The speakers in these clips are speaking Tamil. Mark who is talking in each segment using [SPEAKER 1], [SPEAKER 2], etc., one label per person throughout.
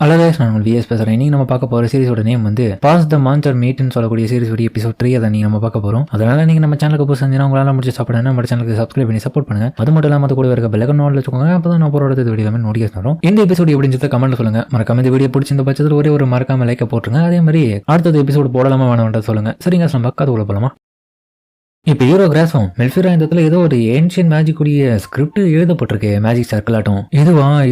[SPEAKER 1] ஹலோ கைஸ், நான் உங்கள் விஎஸ் பேசுகிறேன். இன்னைக்கு நம்ம பார்க்க போகிற சீரிஸோட நேம் வந்து பாஸ் த மான்ஸ்டர் மீட்னு சொல்லக்கூடிய சீரிஸ் எபிசோட் 3 அதை நீங்கள் நம்ம பார்க்க போகிறோம். அதனால நீங்கள் நம்ம சேனலுக்கு போய் செஞ்சீங்கன்னா உங்களால் முடிச்சு சாப்பிடுங்க. நம்ம சேனலுக்கு சப்ஸ்கிரைப் பண்ணி சப்போர்ட் பண்ணுங்க. அது மட்டும் இல்லாமல் அது கூட இருக்க பெல் ஐகான் வச்சுக்கோங்க. அப்போ தான் நான் போகிற வீடியோ எல்லாமே நோட்டிஃபிகேஷன் வரும். இந்த எபிசோட் எப்படின்னு கமெண்ட் சொல்லுங்க. மறக்காம இந்த வீடியோ பிடிச்சிருந்த பட்சத்தில் ஒரே ஒரு மறக்காம லைக் போட்டுருங்க. அதே மாதிரி அடுத்தது எபிசோட் போடலாமா வேணாம் சொல்லுங்க. சரிங்க, நம்ம பக்காது உள்ள போகலாமா? இப்போ ஹீரோ கிராஸும் மெல்ஃபிரா இந்த இடத்துல ஏதோ ஒரு ஏன்ஷியன் மேஜிக் உடைய ஸ்கிரிப்ட் எழுதப்பட்டிருக்கு. மேஜிக் சர்க்கிள் ஆட்டம்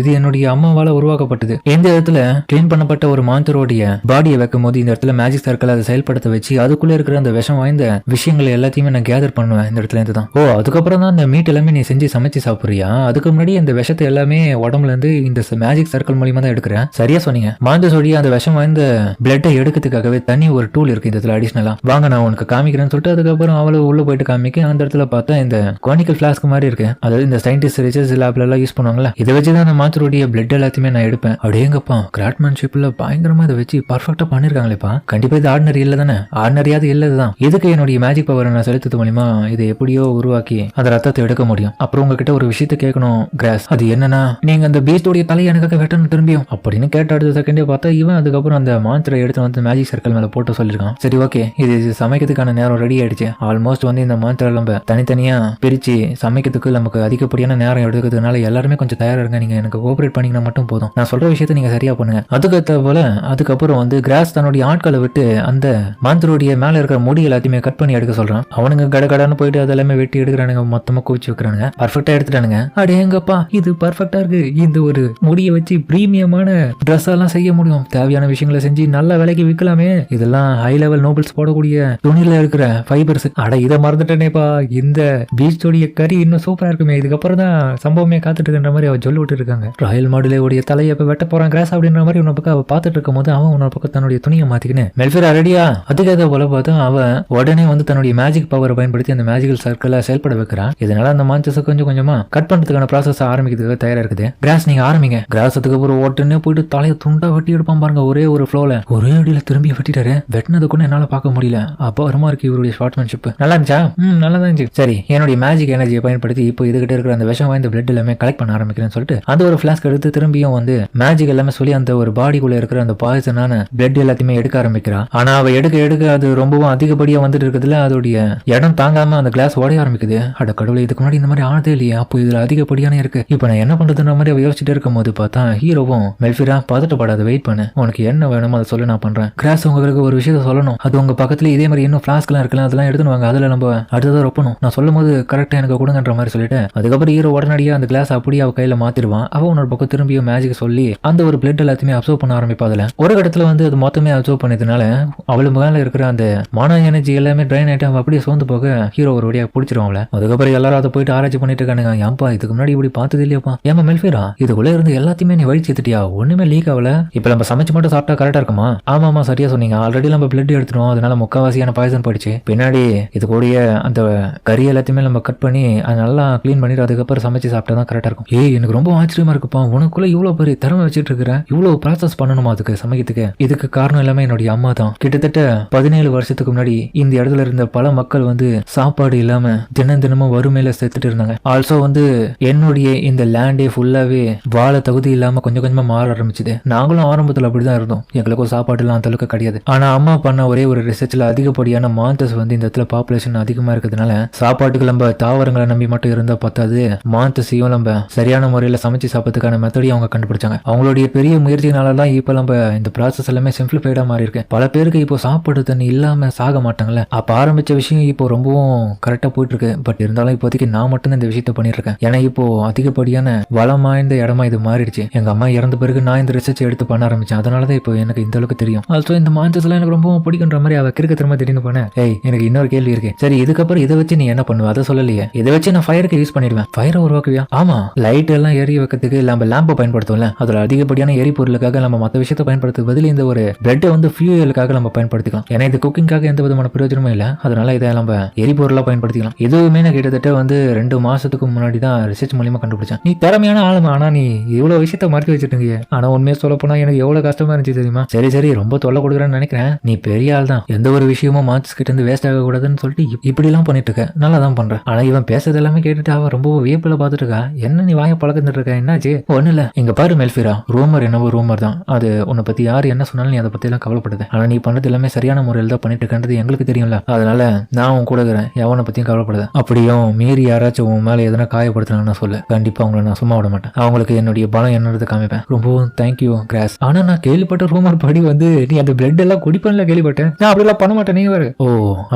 [SPEAKER 1] இது என்னுடைய அம்மாவால உருவாக்கப்பட்டது. இந்த இடத்துல கிளீன் பண்ணப்பட்ட ஒரு மான்ஸ்டரோடைய பாடியை வைக்கும் போது இந்த இடத்துல மேஜிக் சர்க்கிள் அதை செயல்படுத்த வச்சு அதுக்குள்ள இருக்கிற அந்த விஷம் வாய்ந்த விஷயங்கள் எல்லாத்தையுமே நான் கேதர் பண்ணுவேன் இந்த இடத்துல இருந்து தான். அதுக்கப்புறம் தான் அந்த மீட் எல்லாமே நீ செஞ்சு சமைச்சு சாப்பிடுறியா? அதுக்கு முன்னாடி இந்த விஷத்தை எல்லாமே உடம்புல இருந்து இந்த மேஜிக் சர்க்கிள் மூலியமா தான் எடுக்கிறேன். சரியா சொன்னீங்க. மாந்தசோடைய அந்த விஷம் வாய்ந்த பிளட்டை எடுக்கிறதுக்காகவே தனி ஒரு டூல் இருக்கு இந்த இடத்துல அடிஷனலா. வாங்க நான் உனக்கு காமிக்கிறேன்னு சொல்லிட்டு அதுக்கப்புறம் அவளை உள்ள போயிட்டு காமிக்க அந்த இடத்துல பார்த்தா இந்த குவானிக்கல் ஃபிளாஸ்க் மாதிரி இருக்கு. அதாவது இந்த சயின்டிஸ்ட் ரிசர்ச் லேப்ல எல்லாம் யூஸ் பண்ணுவாங்கல்ல, இதை வச்சுதான் அந்த மான்ஸ்டரோட பிளட் எல்லாத்தையுமே நான் எடுப்பேன். அப்படியேங்கப்பா கிராஃப்ட்மேன்ஷிப்ல பயங்கரமா இதை வச்சு பர்ஃபெக்டா பண்ணிருக்காங்களேப்பா. கண்டிப்பா இது ஆர்டினரி இல்ல தானே? ஆர்டினரியாவது இல்லதுதான். இதுக்கு என்னுடைய மேஜிக் பவர் நான் செலுத்துறது மூலியமா இதை எப்படியோ உருவாக்கி அந்த ரத்தத்தை எடுக்க முடியும். அப்புறம் உங்ககிட்ட ஒரு விஷயத்த கேட்கணும் கிராஸ். அது என்னன்னா, நீங்க அந்த பீஸ்டோடைய தலையை எனக்காக வெட்டணும் திரும்பியும் அப்படின்னு கேட்ட அடுத்த செகண்டே பார்த்தா இவன் அதுக்கப்புறம் அந்த மான்ஸ்டரை எடுத்து வந்து மேஜிக் சர்க்கிள் மேல போட்டு சொல்லிருக்கான். சரி, ஓகே, இது சமைக்கிறதுக்கான நேரம் ரெடி ஆயிடுச்சு. ஆல்மோஸ்ட் வந்து இந்த மான்ஸ்டர் நம்ம தனித்தனியா பிரிச்சு சமைக்கிறதுக்கு நமக்கு அதிகப்படியான நேரம் எடுக்கிறதுனால எல்லாருமே கொஞ்சம் தயாரா இருங்க. நீங்க எனக்கு கோஆபரேட் பண்ணீங்கன்னா மட்டும் போதும். நான் சொல்ற விஷயத்த நீங்க சரியா பண்ணுங்க. அதுக்கேற்ற போல அதுக்கப்புறம் வந்து கிராஸ் தன்னுடைய ஆட்களை விட்டு அந்த மான்ஸ்டருடைய மேல இருக்கிற முடி எல்லாத்தையுமே கட் பண்ணி எடுக்க சொல்றான். அவனுங்க கடகடன்னு போயிட்டு அதெல்லாமே வெட்டி எடுக்கிறானுங்க, மொத்தமா குவிச்சு வைக்கிறானுங்க. பர்ஃபெக்டா எடுத்துட்டானுங்க. அடேங்கப்பா, இது பர்ஃபெக்டா இருக்கு. இந்த ஒரு முடியை வச்சு பிரீமியமான ட்ரெஸ் எல்லாம் செய்ய முடியும். தேவையான விஷயங்களை செஞ்சு நல்ல விலைக்கு விற்கலாமே. இதெல்லாம் ஹை லெவல் நோபல்ஸ் போடக்கூடிய துணியில இருக்கிற ஃபைபர்ஸ். அட, இதை மறந்துட்டேனேப்பா. இந்த பீஸ்டோடைய கறி இன்னும் சூப்பரா இருக்குமே. இதுக்கப்புறம் தான் சம்பவமே காத்துட்டு இருக்கின்ற மாதிரி அவ சொல்லி விட்டு இருக்காங்க. ராயல் மாடுலேடைய தலையை இப்ப வெட்ட போறான் கிராஸ் அப்படின்ற மாதிரி உன்ன பக்கம் அவ பார்த்துட்டு இருக்கும் போது அவன் உன்னோட பக்கம் தன்னுடைய துணியை மாத்திக்கின்னு மெல்ஃபிரா ரெடியா அதுக்காக போல பார்த்தா அவன் உடனே வந்து தன்னுடைய மேஜிக் பவரை பயன்படுத்தி அந்த மேஜிக்கல் சர்க்கிளை செயல்பட வைக்கிறான். இதனால அந்த மான்சஸ் கொஞ்சம் கொஞ்சமா கட் பண்றதுக்கான ப்ராசஸ் ஆரம்பிக்கிறதுக்கு தயாரா இருக்குது. கிராஸ், நீங்க ஆரம்பிங்க. கிராஸ் அதுக்கப்புறம் ஓட்டுன்னு போயிட்டு தலையை துண்டா வெட்டி எடுப்பான் பாருங்க. ஒரே ஒரு ஃப்ளோல ஒரே அடியில திரும்பி வெட்டிட்டாரு. வெட்டினது கூட என்னால பார்க்க முடியல. அப்போ வருமா இருக்கு இவருடைய ஷார்ட்மேன்ஷிப். நல்லா இருந்துச்சா? நல்லா தான் இருந்துச்சு. சரி, என்னுடைய மேஜிக் எனர்ஜியை பயன்படுத்தி இப்போ இதுகிட்ட இருக்கிற அந்த விஷம் வாய்ந்த பிளட் எல்லாமே கலெக்ட் பண்ண ஆரம்பிக்கிறேன்னு சொல்லிட்டு அந்த ஒரு ஃபிளாஸ்க் எடுத்து திரும்பியும் வந்து மேஜிக் எல்லாமே சொல்லி அந்த ஒரு பாடிக்குள்ள இருக்கிற அந்த பாய்சனான பிளட் எல்லாத்தையுமே எடுக்க ஆரம்பிக்கிறான். ஆனா அவ எடுக்க அது ரொம்பவும் அதிகப்படியா வந்துட்டு இருக்கிறதுல அதோடைய இடம் தாங்காம அந்த கிளாஸ் உடைய ஆரம்பிக்குது. அட கடவுளை, இதுக்கு முன்னாடி இந்த மாதிரி ஆனதே இல்லையா? அப்போ இதுல அதிகப்படியான இருக்கு. இப்போ நான் என்ன பண்றதுன்ற மாதிரி அவ யோசிச்சுட்டு இருக்கும் போது பார்த்தா ஹீரோவும் மெல்ஃபிரா பதட்டப்படாத, வெயிட் பண்ணு, உனக்கு என்ன வேணுமோ அதை சொல்லி நான் பண்றேன். கிராஸ், உங்களுக்கு ஒரு விஷயத்த சொல்லணும். அது உங்க பக்கத்துல இதே மாதிரி இன்னும் ஃபிளாஸ்க் எல்லாம் இருக்கலாம், அதெல்லாம் எடுத்துன்னு வாங்க. அதுல நம்ம அடுத்ததான் ரொப்பணும். நான் சொல்லும் போது கரெக்டா எனக்கு கொடுங்கன்ற மாதிரி சொல்லிட்டு அதுக்கப்புறம் ஹீரோ உடனடியா அந்த கிளாஸ் அப்படியே அவ கையில மாத்திடுவான். அவன் உன்னோட பக்கம் திரும்பியும் மேஜிக் சொல்லி அந்த ஒரு பிளட் எல்லாத்தையுமே அப்சர்வ் பண்ண ஆரம்பிப்பா. அதுல ஒரு இடத்துல வந்து அது மொத்தமே அப்சர்வ் பண்ணதுனால அவளு மேல இருக்கிற அந்த மன எனர்ஜி எல்லாமே ட்ரைன் ஆயிட்டு அவன் அப்படியே சோர்ந்து போக ஹீரோ ஒரு வழியா பிடிச்சிருவாங்கள. அதுக்கப்புறம் எல்லாரும் அதை போயிட்டு ஆராய்ச்சி பண்ணிட்டு இருக்கானுங்க. ஏன்பா இதுக்கு முன்னாடி இப்படி பார்த்தது இல்லையாப்பா? ஏமா மெல்ஃபிரா, இதுக்குள்ள இருந்து எல்லாத்தையுமே நீ வழி சேர்த்துட்டியா? ஒண்ணுமே லீக் ஆகல. இப்ப நம்ம சமைச்சு மட்டும் சாப்பிட்டா கரெக்டா இருக்குமா? ஆமா சரியா சொன்னீங்க. ஆல்ரெடி நம்ம பிளட் எடுத்துட்டோம். அதனால முக்காவாசியான பாய்சன் போயிடுச்சு. பின்னாடி இது கூடிய அந்த கறி எல்லாத்தையுமே நம்ம கட் பண்ணி அதை நல்லா கிளீன் பண்ணிட்டு அதுக்கப்புறம் சமைச்சு சாப்பிட்டா தான் கரெக்டா இருக்கும். எனக்கு ரொம்ப ஆச்சரியமா இருக்குப்பா, உனக்குள்ள இவ்வளவு பெரிய திறமை வச்சுட்டு இருக்கிற, இவ்வளவு ப்ராசஸ் பண்ணணுமா அதுக்கு சமைக்கிறதுக்கு? இதுக்கு காரணம் எல்லாமே என்னுடைய அம்மா தான். கிட்டத்தட்ட 17 வருஷத்துக்கு முன்னாடி இந்த இடத்துல இருந்த பல மக்கள் வந்து சாப்பாடு இல்லாம தினமும் வறுமையில செத்துட்டு இருந்தாங்க. ஆல்சோ வந்து என்னுடைய இந்த லேண்டே ஃபுல்லாவே வாழ தகுதி இல்லாம கொஞ்சம் கொஞ்சமா மாற ஆரம்பிச்சுது. நாங்களும் ஆரம்பத்துல அப்படிதான் இருந்தோம். எங்களுக்கும் சாப்பாடு எல்லாம் அந்த அளவுக்கு கிடையாது. ஆனா அம்மா பண்ண ஒரே ஒரு ரிசர்ச்ல அதிகப்படியான மான்சஸ் வந்து இந்த இடத்துல பாப்புலேஷன் அதிகமா இருக்கிறதுனால சாப்பாட்டுக்கு நம்ம தாவரங்களை நம்பி மட்டும் இருந்தா பத்தாது, மான்சஸையும் நம்ம சரியான முறையில சமைச்சு சாப்பிட்றதுக்கான மெத்தடையும் அவங்க கண்டுபிடிச்சாங்க. அவங்களுடைய பெரிய முயற்சினாலதான் இப்ப நம்ம இந்த ப்ராசஸ் எல்லாமே சிம்பிளிஃபைடா மாறி இருக்கு. பல பேருக்கு இப்போ சாப்பாடு தண்ணி இல்லாம சாக மாட்டாங்கல்ல. அப்ப ஆரம்பிச்ச விஷயம் இப்போ ரொம்பவும் கரெக்டா போயிட்டு இருக்கு. பட் இருந்தாலும் இப்போதைக்கு நான் மட்டும் இந்த விஷயத்த பண்ணிட்டு இருக்கேன். ஏன்னா இப்போ அதிகப்படியான வளம் வாய்ந்த இடமா இது மாறிடுச்சு. எங்க அம்மா இறந்த பிறகு நான் இந்த ரிசர்ச் எடுத்து பண்ண ஆரம்பிச்சேன். அதனாலதான் இப்போ எனக்கு இந்த அளவுக்கு தெரியும். ஆல்சோ இந்த மான்சஸ் எல்லாம் எனக்கு ரொம்ப பிடிக்குன்ற மாதிரி அவ கிறுக்க திரும்ப திடீர்னு பண்ண. எனக்கு இன்னொரு கேள்வி இருக்கு. சரி, இதுக்கப்புறம் இதை வச்சு நீ என்ன பண்ணுவ? அதை சொல்லலையே. இதை வச்சு நான் ஃபயருக்கு யூஸ் பண்ணிடுவேன். ஃபயரை உருவாக்குவியா? ஆமா, லைட் எல்லாம் எரிய வைக்கிறதுக்கு நம்ம லேம்பை பயன்படுத்துவோம்ல, அதுல அதிகப்படியான எரிபொருளுக்காக நம்ம மற்ற விஷயத்தை பயன்படுத்துக்கு பதில் இந்த ஒரு பிரெட்டை வந்து ஃபியூயலுக்காக நம்ம பயன்படுத்திக்கலாம். ஏன்னா இது குக்கிங்காக எந்த விதமான பிரயோஜனமும் இல்லை. அதனால இதை நம்ம எரிபொருளா பயன்படுத்திக்கலாம். இதுவுமே நான் கிட்டத்தட்ட வந்து 2 மாசத்துக்கு முன்னாடி தான் ரிசர்ச் மூலியமா கண்டுபிடிச்சேன். நீ திறமையான ஆளுமா, ஆனா நீ இவ்வளவு விஷயத்த மறைச்சு வச்சுட்டீங்க. ஆனா உண்மையை சொல்ல போனா எனக்கு எவ்வளவு கஷ்டமா இருந்துச்சு தெரியுமா? சரி ரொம்ப தொல்லை கொடுக்குறேன்னு நினைக்கிறேன். நீ பெரிய ஆள் தான். எந்த ஒரு விஷயமும் மான்சஸ் கிட்ட இருந்து வேஸ்ட் ஆக கூடாதுன்னு சொல்லிட்டு இப்படி எல்லாம் பண்ணிட்டு இருக்க, நல்லா தான் பண்ற. ஆனா இவன் பேசுறது எல்லாமே கேட்டுட்டு அவன் ரொம்ப வியப்புல பாத்துட்டு இருக்கா. என்ன நீ வாய பழக்கந்துட்டு இருக்க, என்னாச்சு? ஒண்ணு இல்ல, இங்க பாரு மெல்ஃபிரா, ரூமர் என்னவோ ரூமர் தான். அது உன்னை பத்தி யாரு என்ன சொன்னாலும் நீ அதை பத்தி எல்லாம் கவலைப்படுது. ஆனா நீ பண்றது எல்லாமே சரியான முறையில் தான் பண்ணிட்டு இருக்கின்றது எங்களுக்கு தெரியும்ல. அதனால நான் உன் கூட இருக்கிறேன், எவனை பத்தியும் கவலைப்படுது. அப்படியும் மீறி யாராச்சும் உன் மேல எதனா காயப்படுத்தினாங்கன்னு சொல்லு, கண்டிப்பா அவங்கள நான் சும்மா விட மாட்டேன். அவங்களுக்கு என்னுடைய பலம் என்னது காமிப்பேன். ரொம்பவும் தேங்க்யூ கிராஸ். ஆனா நான் கேள்விப்பட்ட ரூமர் படி வந்து நீ அந்த பிளட் எல்லாம் குடிப்பேன்ல கேள்விப்பட்டேன். நான் அப்படி எல்லாம் பண்ண மாட்டேன். நீங்க வேறு. ஓ,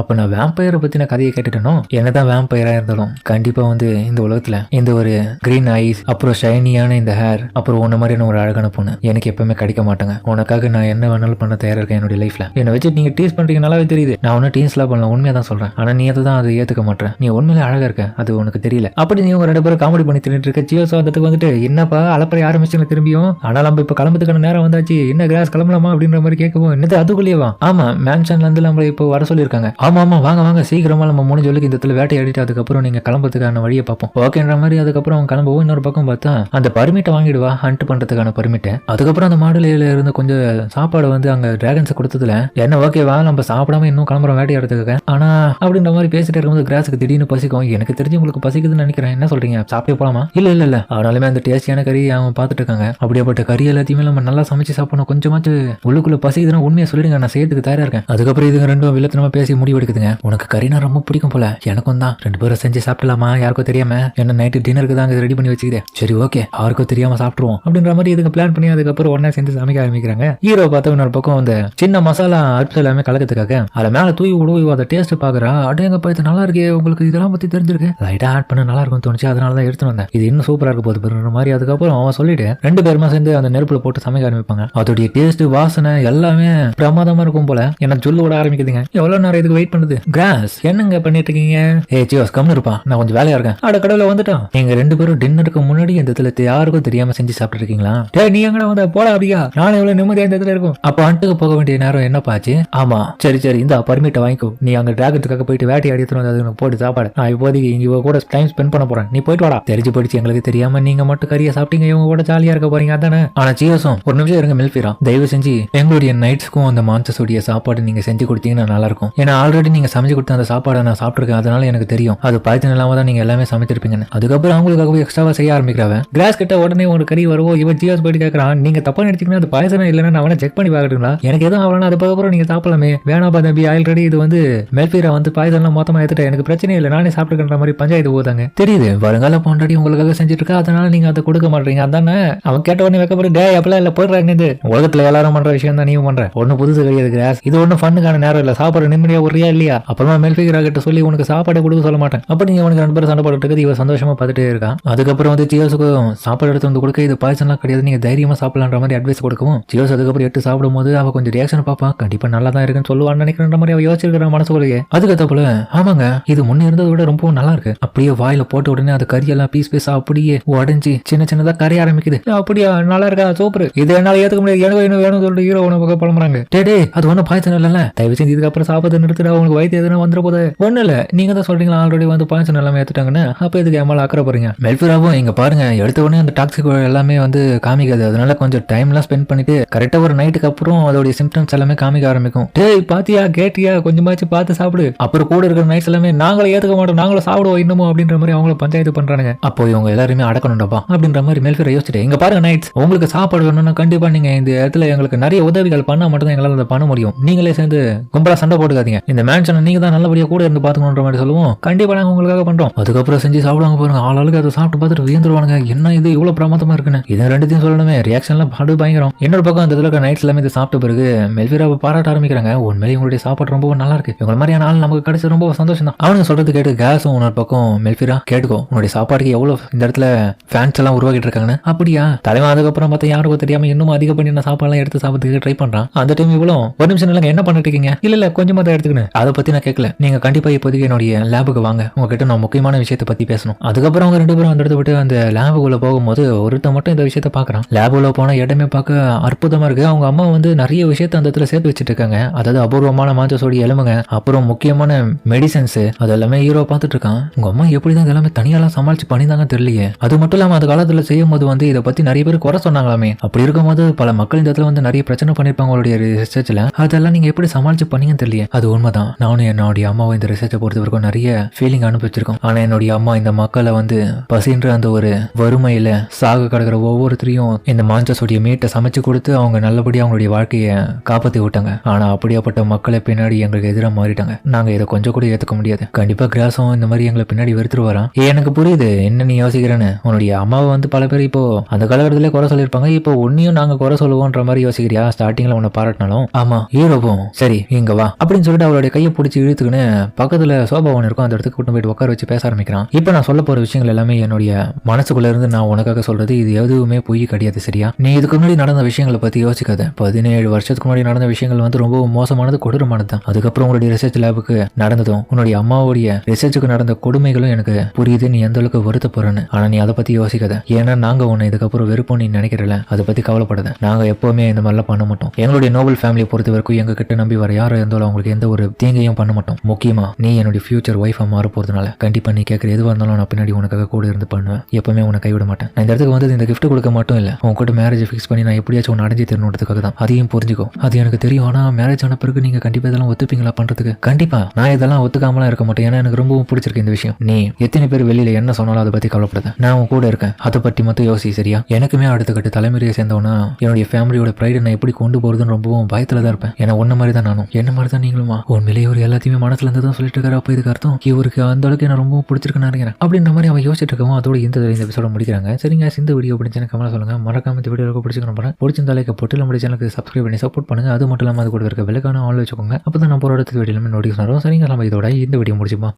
[SPEAKER 1] அப்ப நான் வேம்பயரை பத்தின கதையை கேட்டுட்டேனோ? என்னதான் வேம்பயரா இருந்தாலும் கண்டிப்பா வந்து இந்த உலகத்துல இந்த ஒரு கிரீன் ஐஸ், அப்புறம் ஷைனியான இந்த ஹேர், அப்புறம் உன்ன மாதிரியான ஒரு அழகான பொண்ணு எனக்கு எப்பவுமே கிடைக்க மாட்டாங்க. உனக்காக நான் என்ன வேணாலும் பண்ண தயாரா இருக்கேன் என்னுடைய லைஃப்ல. என்னை வச்சு நீங்க டீஸ் பண்றீங்க, நல்லாவே தெரியுது. நான் ஒன்னும் டீஸ்லாம் பண்ணல, உண்மையா தான் சொல்றேன். ஆனா நீ தான் அதை ஏத்துக்க மாட்டேன். நீ உண்மையிலே அழகா இருக்க, அது உனக்கு தெரியல. அப்படி நீ உங்க 2 பேரும் காமெடி பண்ணி தின்னுட்டு இருக்க. ஜியோ சாந்தத்துக்கு வந்துட்டு என்னப்பா அலப்பறை ஆரம்பிச்சுங்க திரும்பியும். ஆனா நம்ம இப்ப கிளம்புறதுக்கான நேரம் வந்தாச்சு, என்ன கிராஸ் கிளம்பலாமா அப்படின்ற மாதிரி கேட்கவும், என்னது அதுக்குள்ளேயேவா? ஆமா, மேன்ஷன்ல இருந்து நம்ம இப்போ வர சொல்லியிருக்காங்க. ஆமா ஆமா, வாங்க வாங்க சீக்கிரமா நம்ம முடிஞ்ச இந்த இடத்துல வேட்டையாடிட்டு அதுக்கப்புறம் நீங்க கிளம்புறதுக்கான வழியை பார்ப்போம் ஓகேன்ற மாதிரி. அதுக்கப்புறம் அவங்க கிளம்பவும் இன்னொரு பக்கம் பார்த்தா அந்த பர்மிட்டை வாங்கிடுவா, ஹண்ட் பண்றதுக்கான பர்மிட்டை. அதுக்கப்புறம் அந்த மாடுலையில இருந்து கொஞ்சம் சாப்பாடு வந்து அங்க டிராகன்ஸ் கொடுத்ததுல என்ன ஓகேவா நம்ம சாப்பிடாம இன்னும் கிளம்புறோம் வேட்டையாடுறதுக்கு. ஆனா அப்படின்ற மாதிரி பேசிட்டு இருக்கும்போது கிராஸுக்கு திடீர்னு பசிக்கும். எனக்கு தெரிஞ்சு உங்களுக்கு பசிக்குதுன்னு நினைக்கிறேன், என்ன சொல்றீங்க, சாப்பிட்டே போலாமா? இல்ல இல்ல இல்ல, அதனாலுமே அந்த டேஸ்டியான கறி அவங்க பார்த்துட்டு இருக்காங்க. அப்படியேப்பட்ட கறி எல்லாத்தையுமே நம்ம நல்லா சமைச்சு சாப்பிடணும். கொஞ்சமாச்சு உள்ளுக்குள்ள பசிக்குதுன்னா உண்மையை சொல்லிடுங்க, நான் செய்யறதுக்கு தயாரா இருக்கேன். அதுக்கப்புறம் இதுங்க ரெண்டும் வில்லத்தனமா பேசி முடிவெடுக்குதுங்க. உனக்கு கறினா ரொம்ப பிடிக்கும் போல, எனக்கும் தான். 2 பேரும் செஞ்சு சாப்பிடலாமா? யாருக்கும் தெரியாம. என்ன நைட்டு டின்னருக்கு தான் ரெடி பண்ணி வச்சுக்கிது. சரி ஓகே, யாருக்கும் தெரியாம சாப்பிட்டுருவோம் அப்படின்ற மாதிரி இதுக்கு பிளான் பண்ணி அதுக்கப்புறம் ஒன்னா சேர்ந்து சமைக்க ஆரம்பிக்கிறாங்க. ஹீரோ பார்த்த இன்னொரு பக்கம் அந்த சின்ன மசாலா அரிசி எல்லாமே கலக்கிறதுக்காக அதை மேல தூவி விடுவோம். அதை டேஸ்ட் பாக்குறா. அடேங்கப்பா இது நல்லா இருக்கே, உங்களுக்கு இதெல்லாம் பத்தி தெரிஞ்சிருக்கு, லைட்டா ஆட் பண்ண நல்லா இருக்கும் தோணுச்சு, அதனாலதான் எடுத்துட்டு வந்தேன். இது இன்னும் சூப்பரா இருக்க போகுது மாதிரி. அதுக்கப்புறம் அவன் சொல்லிட்டு 2 பேருமா சேர்ந்து அந்த நெருப்புல போட்டு சமைக்க ஆரம்பிப்பாங்க. அதோடைய டேஸ்ட் வாசனை எல்லாமே பிரமாதமா இருக்கும் போல. என்ன சொல்லு விட ஆரம்பிக்குதுங்க. எவ்வளவு நேரம் இதுக்கு வெயிட் பண்ணுது? கிராஸ் என்னங்க பண்ணிட்டு இருக்கீங்க? ஏ ஜியோஸ் கம்னு இருப்பான், நான் கொஞ்சம் வேலையா இருக்கேன். அட கடவுள வந்துட்டான். நீங்க 2 பேரும் டின்னருக்கு முன்னாடி இந்த இடத்துல யாருக்கும் தெரியாம செஞ்சு சாப்பிட்டு இருக்கீங்களா? நீ எங்கடா வந்த போடா அப்படியா? நானும் எவ்வளவு நிம்மதியா இந்த இடத்துல இருக்கும். அப்ப அண்டுக்கு போக வேண்டிய நேரம் என்னப்பா ஆச்சு? ஆமா சரி சரி, இந்த பர்மிட்டை வாங்கிக்கோ. நீ அங்க டிராகத்துக்காக போயிட்டு வேட்டையாடி எடுத்துட்டு போட்டு சாப்பாடு. நான் இப்போதைக்கு இங்க கூட டைம் ஸ்பெண்ட் பண்ண போறேன், நீ போயிட்டு வாடா. தெரிஞ்சு போயிடுச்சு எங்களுக்கு தெரியாம நீங்க மட்டும் கறியை சாப்பிட்டீங்க, இவங்க கூட ஜாலியா இருக்க போறீங்க அதானே? ஆனா ஜியோஸும் ஒரு நிமிஷம் இருங்க மெல்ஃபிரா, தயவு செஞ்சு எங்களுடைய நைட்ஸ்க்கும் அந்த மான்சஸோடைய சாப்பாடு நீங்க செஞ்சு கொடுத்தீங்கன்னா நல்லா இருக்கும். ஏன்னா ஆல்ரெடி நீங்க சமைச்சு கொடுத்த அந்த சாப்பாடை நான் சாப்பிட்டுருக்கேன், அதனால எனக்கு தெரியும் அது பாய்ச்சல் இல்லாம தான் நீங்க எல்லாமே சமைச்சிருப்பீங்கன்னு. அதுக்கப்புறம் அவங்களுக்காகவே எக்ஸ்ட்ராவா செய்ய ஆரம்பிக்கிறாங்க. கிராஸ் கிட்ட உடனே ஒரு கறி வருவோம். இவன் ஜியோஸ் போயிட்டு கேட்கறான், நீங்க தப்பா நினைச்சீங்கன்னா அது பாய்ச்சல் இல்லைன்னா அவனை செக் பண்ணி பாக்கட்டுங்களா? எனக்கு எதுவும் ஆகலன்னா அதுக்கப்புறம் நீங்க சாப்பிடலாமே. வேணாப்பா தம்பி, ஆல்ரெடி இது வந்து மெல்ஃபிரா வந்து பாய்ச்சல் மொத்தமா எடுத்துட்டேன், எனக்கு பிரச்சனை இல்லை, நானே சாப்பிட்டுக்கிற மாதிரி பஞ்சாயத்து போதாங்க. தெரியுது வருங்கால பொண்டாடி உங்களுக்காக செஞ்சுட்டு இருக்கா, அதனால நீங்க அதை கொடுக்க மாட்டீங்க அதானே? அவன் கேட்ட உடனே வைக்கப்பட்டு டே அப்பெல்லாம் இல்ல போயிடுறாங்க. இது உலகத்துல எல்லாரும் பண்ற விஷயம் தான் நீங்க பண்ற, ஒன்னும் புதுசு கிடையாது கிராஸ். இது ஒன்னும் ஃபன்னுக்கான நேரம் இல்ல, சாப்பாடு நிம்மதியா ஒரியா இல்லையா? அப்புறமா மெல்ஃபிரா கிட்ட சொல்லி உனக்கு சாப்பாடு கொடுக்க சொல்ல மாட்டேன். அப்ப நீங்க உனக்கு 2 பேரும் சண்டை போட்டுட்டு இவ சந்தோஷமா பார்த்துட்டே இருக்கான். அதுக்கப்புறம் வந்து ஜியோஸுக்கும் சாப்பாடு எடுத்து வந்து கொடுக்க இது பாய்ச்சல்லாம் கிடையாது, நீங்க தைரியமா சாப்பிடலான்ற மாதிரி அட்வைஸ் கொடுக்கவும் ஜியோஸ் அதுக்கப்புறம் எடுத்து சாப்பிடும் போது அவ கொஞ்சம் ரியாக்ஷன் பாப்பா, கண்டிப்பா நல்லா தான் இருக்குன்னு சொல்லுவான்னு நினைக்கிற மாதிரி அவ யோசிச்சிருக்கிற மனசுக்குள்ளேயே. அதுக்கப்புறம் ஆமாங்க இது முன்ன இருந்ததை விட ரொம்ப நல்லா இருக்கு. அப்படியே வாயில போட்ட உடனே அது கறியெல்லாம் பீஸ் பீஸா அப்படியே உடஞ்சி சின்ன சின்னதா கரைய ஆரம்பிக்குது. அப்படியா நல்லா இருக்கா சூப்பர், இது என்னால ஏத்துக்க முடியாது, எனக்கு என்ன வேணும்னு சொல்லிட்டு ஹீரோ உனக்கு பழம்புறாங்க. டே அது ஒன்னும் பாய்ச்சல் இல்ல, தயவு செஞ்சு இதுக்கப்புறம் சாப்பிட்டு நிறுத்துற, உங்களுக்கு வயிற்று எதுனா வந்துட போது. ஒண்ணு இல்ல, நீங்க தான் சொல்றீங்களா ஆல்ரெடி வந்து பாய்ச்சல் எல்லாமே ஏத்துட்டாங்கன்னு, அப்ப இதுக்கு எம்மால அக்கறை போறீங்க. மெல்ஃபிராவும் இங்க பாருங்க எடுத்த உடனே அந்த டாக்ஸிக் எல்லாமே வந்து காமிக்காது, அதனால கொஞ்சம் டைம்லாம் ஸ்பெண்ட் பண்ணிட்டு கரெக்டா ஒரு நைட்டுக்கு அப்புறம் அதோட சிம்டம்ஸ் எல்லாமே காமிக்க ஆரம்பிக்கும். டேய் பாத்தியா கேட்டியா, கொஞ்சமாச்சு பார்த்து சாப்பிடு. அப்புறம் கூட இருக்கிற நைட்ஸ் எல்லாமே நாங்களே ஏத்துக்க மாட்டோம், நாங்களும் சாப்பிடுவோம் இன்னமும் அப்படின்ற மாதிரி அவங்கள பஞ்சாயத்து பண்றாங்க. அப்போ இவங்க எல்லாருமே அடக்கணும்டா அப்படின்ற மாதிரி மெல்ஃபிரா யோசிச்சுட்டு, இங்க பாருங்க நைட்ஸ் உங்களுக்கு சாப்பாடு வேணும்னா கண்டிப்பா நீங்க இந்த இடத்துல எங்களுக்கு நிறைய உதவிகள் பண்ணா மட்டும் தான் எங்களால அதை பண்ண முடியும். நீங்களே சேர்ந்து கும்பலா சண்டை போட்டுக்காதீங்க, இந்த மேன்ஷனை நீங்க தான் நல்லபடியா கூட இருந்து பாத்துக்கணுன்ற மாதிரி சொல்லுவோம். கண்டிப்பா நாங்க உங்களுக்காக பண்றோம். அதுக்கப்புறம் செஞ்சு சாப்பிடுவாங்க பாருங்க, ஆளுக்கு அதை சாப்பிட்டு பார்த்துட்டு வியந்துருவாங்க, என்ன இது இவ்வளவு பிரமாதமா இருக்குன்னு. இது ரெண்டுத்தையும் சொல்லணுமே, ரியாக்ஷன்லாம் படு பயங்கரம். இன்னொரு பக்கம் அந்த இதுல நைட்ஸ் எல்லாமே இதை சாப்பிட்ட பிறகு மெல்ஃபிராவை பாராட்ட ஆரம்பிக்கிறாங்க. உண்மையிலே உங்களுடைய சாப்பாடு ரொம்ப நல்லா இருக்கு, இவங்க மாதிரியான ஆள் நமக்கு கிடைச்சது ரொம்ப சந்தோஷம் தான். அவனுக்கு சொல்றது கேட்டு கேஸும் இன்னொரு பக்கம் மெல்ஃபிரா கேட்டுக்கோ, உன்னுடைய சாப்பாடுக்கு எவ்வளவு இந்த இடத்துல ஃபேன்ஸ் எல்லாம் உருவாக்கிட்டு இருக்காங்கன்னு. அப்படியா தலைவன் அதுக்கப்புறம் பார்த்தா யாருக்கும் தெரியாம இன்னும் அதிக பண்ணி சாப்பாடுலாம் எடுத்து சாப்பிட்டு ட்ரை பண்றான். அந்த டைம் இவ்வளோ ஒரு நிமிஷம் இல்லைங்க என்ன பண்ணிட்டு இருக்கீங்க? இல்ல கொஞ்சமா தான் எடுத்துக்கணும், அதை பத்தி நான் கேட்கல, நீங்க கண்டிப்பா இப்போதைக்கு என்னுடைய லேபுக்கு வாங்க, உங்ககிட்ட நான் முக்கியமான விஷயத்தை பத்தி பேசணும். அதுக்கப்புறம் அவங்க 2 பேரும் அந்த இடத்த விட்டு அந்த லேபுக்குள்ள போகும்போது ஒருத்த மட்டும் இந்த விஷயத்த பாக்குறான். லேபுக்குள்ள போனா இடமே பார்க்க அற்புதமா இருக்கு. அவங்க அம்மா வந்து நிறைய விஷயத்த அந்த இடத்துல சேர்த்து வச்சுட்டு இருக்காங்க, அதாவது அபூர்வமான மாஞ்சசோடி எலும்புங்க, அப்புறம் முக்கியமான மெடிசன்ஸ், அது எல்லாமே ஹீரோ பார்த்துட்டு இருக்கான். உங்க அம்மா எப்படிதான் எல்லாமே தனியாலாம் சமாளிச்சு பண்ணிதாங்க தெரியலையே. அது மட்டும் இல்லாம அந்த காலத்துல செய்யும் போது வந்து இதை பத்தி நிறைய பேர் குறை சொன்னாங்களாமே. அப்படி இருக்கும்போது பல மக்கள் இந்த இடத்துல வந்து நிறைய பிரச்சனை பண்ணிருப்பாங்க அவங்களுடைய ரிசர்ச்ல, அதெல்லாம் நீங்க எப்படி சமாளிச்சு பண்ணீங்கன்னு தெரியல. அது உண்மைதான், நானும் என்னுடைய அம்மாவை இந்த ரிசர்ச்சை பொறுத்த வரைக்கும் நிறைய ஃபீலிங் அனுபவிச்சிருக்கோம். ஆனா என்னுடைய அம்மா இந்த மக்களை வந்து பசின்ற அந்த ஒரு வறுமையில சாக கிடக்கிற ஒவ்வொருத்தரையும் இந்த மான்சஸோடைய மீட்டை சமைச்சு கொடுத்து அவங்க நல்லபடியா அவங்களுடைய வாழ்க்கையை காப்பாற்றி விட்டாங்க. ஆனா அப்படியாப்பட்ட மக்களை பின்னாடி எங்களுக்கு எதிராக மாறிட்டாங்க. நாங்க இதை கொஞ்சம் கூட ஏத்துக்க முடியாது. கண்டிப்பா கிராஸும் இந்த மாதிரி எங்களை பின்னாடி வெறுத்துட்டு வரான். எனக்கு புரியுது என்ன நீ யோசிக்கிறேன்னு. உன்னுடைய அம்மாவை வந்து பல பேர் இப்போ அந்த காலகட்டத்திலே குறை சொல்லியிருப்பாங்க. இப்போ உன்னையும் நாங்க குறை சொல்லுவோன்ற மாதிரி யோசிக்கிறியா? ஸ்டார்டிங்ல உன்னை பாராட்டினாலும் ஆமா ஹீரோவும் சரி இங்க வா அப்படின்னு சொல்லிட்டு அவளுடைய கையை பிடிச்சி இழுத்துக்குன்னு பக்கத்துல சோபா ஒன்று இருக்கும், அந்த இடத்துக்கு கூட்டு போயிட்டு உட்கார வச்சு பேச ஆரம்பிக்கிறான். இப்போ நான் சொல்ல போற விஷயங்கள் எல்லாமே என்னுடைய மனசுக்குள்ள இருந்து நான் உனக்காக சொல்றது. இது எதுவுமே பொய் கிடையாது, சரியா? நீ இதுக்கு முன்னாடி நடந்த விஷயங்களை பத்தி யோசிக்காத. 17 வருஷத்துக்கு முன்னாடி நடந்த விஷயங்கள் வந்து ரொம்ப மோசமானது, கொடூரமானது தான். அதுக்கப்புறம் உங்களுடைய ரிசர்ச் லேபுக்கு நடந்ததும் உன்னுடைய அம்மாவுடைய ரிசர்ச்சுக்கு நடந்த கொடுமைகளும் எனக்கு புரியுது. நீ எந்த அளவுக்கு வருத்தப்படுறன்னு. ஆனா நீ அதை பத்தி யோசிக்காத. ஏன்னா நாங்க உன்னை இதுக்கப்புறம் வெறுப்போம் நீ நினைக்கிறல, அதை பத்தி கவலைப்படாத. நாங்க எப்பவுமே இந்த மாதிரிலாம் பண்ண மாட்டோம். எங்களுடைய நோபல் ஃபேமிலியை பொறுத்த வரைக்கும் எங்க கிட்ட நம்பி வர யாரும் இருந்தாலும் அவங்களுக்கு எந்த ஒரு தீங்கையும் பண்ண மாட்டோம். முக்கியமா நீ என்னுடைய ஃபியூச்சர் ஒய்ஃபா மாற போறதுனால கண்டிப்பா நீ கேட்கற எதுவாக இருந்தாலும் நான் பின்னாடி உனக்காக கூட இருந்து பண்ணுவேன். எப்பவுமே உன்னை கைவிட மாட்டேன். நான் இந்த இடத்துக்கு வந்து இந்த கிஃப்ட் கொடுக்க மட்டும் இல்ல, உன் கூட மேரேஜ் ஃபிக்ஸ் பண்ணி நான் எப்படியாச்சும் ஒன்று அடைஞ்சு தரணுன்றதுக்காக தான். அதையும் புரிஞ்சுக்கோ. அது எனக்கு தெரியும். ஆனா மேரேஜ் ஆன பிறகு நீங்க கண்டிப்பா இதெல்லாம் ஒத்துப்பீங்களா பண்றதுக்கு? கண்டிப்பா நான் இதெல்லாம் ஒத்துக்காமலாம் இருக்க மாட்டேன். ஏன்னா எனக்கு ரொம்பவும் பிடிச்சிருக்கு இந்த விஷயம். நீ எத்தனை பேர் வெளியில என்ன சொன்னாலும் அதை பத்தி கவலைப்படாத. நான் உன் கூட இருக்கேன். அதை பற்றி மட்டும் யோசி, சரியா? எனக்குமே அடுத்த கட்ட தலைமுறையை சேர்ந்தவனா என்னுடைய ஃபேமிலியோட ப்ரைடை நான் எப்படி கொண்டு போறதுன்னு ரொம்பவும் பயத்துல தான் இருப்பேன். ஏன்னா உன்ன மாதிரி தான் நானும், என்ன மாதிரி தான் நீங்களுமா. உண்மையிலேயே இவர் எல்லாத்தையுமே மனசுல இருந்து தான் சொல்லிட்டு இருக்காரு. அப்போ இதுக்கு அர்த்தம் இவருக்கு அந்த அளவுக்கு என்ன ரொம்ப பிடிச்சிருக்குன்னு நினைக்கிறேன் அப்படின்ற மாதிரி அவன் யோசிச்சுட்டு இருக்கவும் அதோட இந்த எபிசோட முடிக்கிறாங்க. சரிங்க, இந்த வீடியோ பிடிச்சா கமெண்ட் சொல்லுங்க. மறக்காம இந்த வீடியோ பிடிச்சிக்கணும். பிடிச்சிருந்த லைக் போட்டு நம்ம சேனலுக்கு சப்ஸ்கிரைப் பண்ணி சப்போர்ட் பண்ணுங்க. அது மட்டும் இல்லாமல் அது கூட இருக்க விலைக்கான ஆள் வச்சுக்கோங்க. அப்போ தான் நம்ம ஒரு அடுத்த வீடியோல நோட்டிஃபிகேஷன் வரும். சரிங்களா, நம்ம இதோட இந்த வீடியோ முடிச்சுப்போம்.